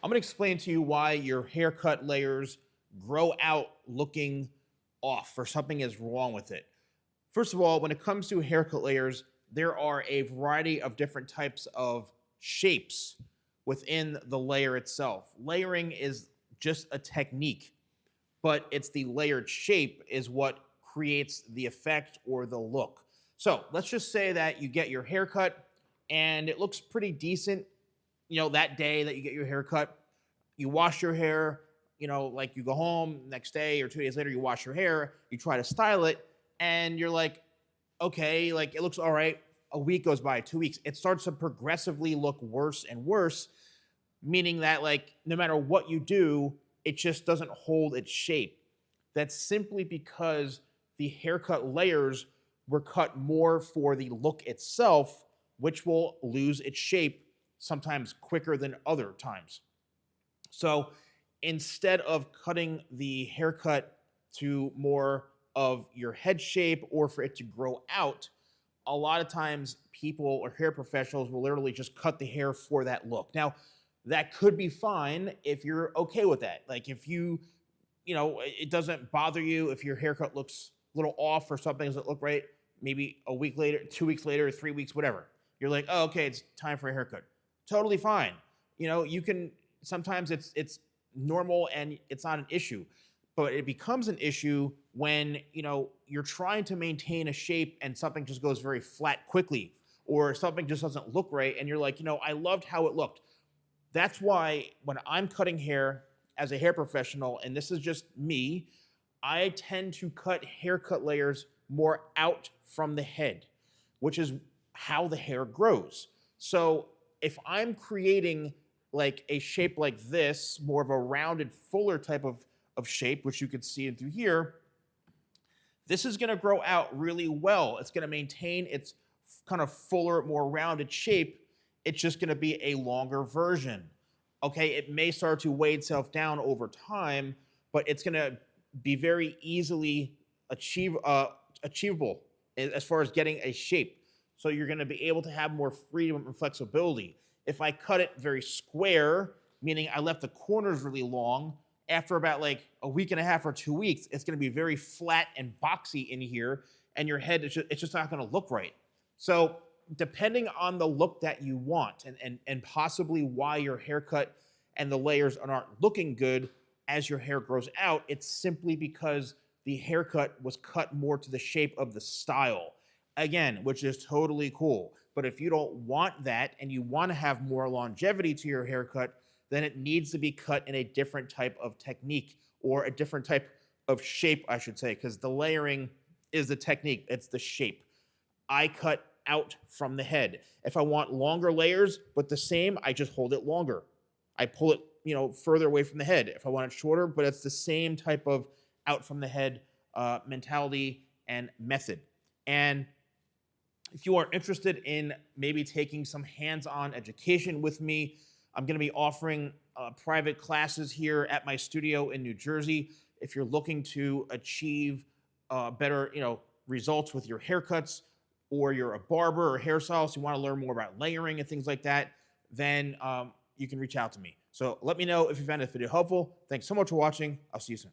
I'm going to explain to you why your haircut layers grow out looking off or something is wrong with it. First of all, when it comes to haircut layers, there are a variety of different types of shapes within the layer itself. Layering is just a technique, but it's the layered shape is what creates the effect or the look. So let's just say that you get your haircut and it looks pretty decent, that day that you get your haircut. You wash your hair, like you go home next day or 2 days later, you wash your hair, you try to style it, and you're like, okay, like it looks all right. A week goes by, 2 weeks. It starts to progressively look worse and worse, meaning that like no matter what you do, it just doesn't hold its shape. That's simply because the haircut layers were cut more for the look itself, which will lose its shape sometimes quicker than other times. So instead of cutting the haircut to more of your head shape or for it to grow out, a lot of times people or hair professionals will literally just cut the hair for that look. Now, that could be fine if you're okay with that. Like if it doesn't bother you if your haircut looks a little off or something doesn't look right, maybe a week later, 2 weeks later, 3 weeks, whatever. You're like, oh, okay, it's time for a haircut. Totally fine. You can sometimes it's normal and it's not an issue, but it becomes an issue when you're trying to maintain a shape and something just goes very flat quickly, or something just doesn't look right, and you're like, I loved how it looked. That's why when I'm cutting hair as a hair professional, and this is just me, I tend to cut haircut layers more out from the head, which is how the hair grows. So if I'm creating like a shape like this, more of a rounded, fuller type of shape, which you can see through here, this is going to grow out really well. It's going to maintain its kind of fuller, more rounded shape. It's just going to be a longer version. Okay, it may start to weigh itself down over time, but it's going to be very easily achievable as far as getting a shape. So you're going to be able to have more freedom and flexibility. If I cut it very square, meaning I left the corners really long, after about like a week and a half or 2 weeks, it's going to be very flat and boxy in here, and your head, it's just not going to look right. So depending on the look that you want and possibly why your haircut and the layers aren't looking good as your hair grows out, it's simply because the haircut was cut more to the shape of the style. Again, which is totally cool. But if you don't want that and you want to have more longevity to your haircut, then it needs to be cut in a different type of technique, or a different type of shape, I should say, because the layering is the technique, it's the shape. I cut out from the head. If I want longer layers, but the same, I just hold it longer. I pull it, further away from the head. If I want it shorter, but it's the same type of out from the head mentality and method. And if you are interested in maybe taking some hands-on education with me, I'm going to be offering private classes here at my studio in New Jersey. If you're looking to achieve better, results with your haircuts, or you're a barber or hairstylist, you want to learn more about layering and things like that, then you can reach out to me. So let me know if you found this video helpful. Thanks so much for watching. I'll see you soon.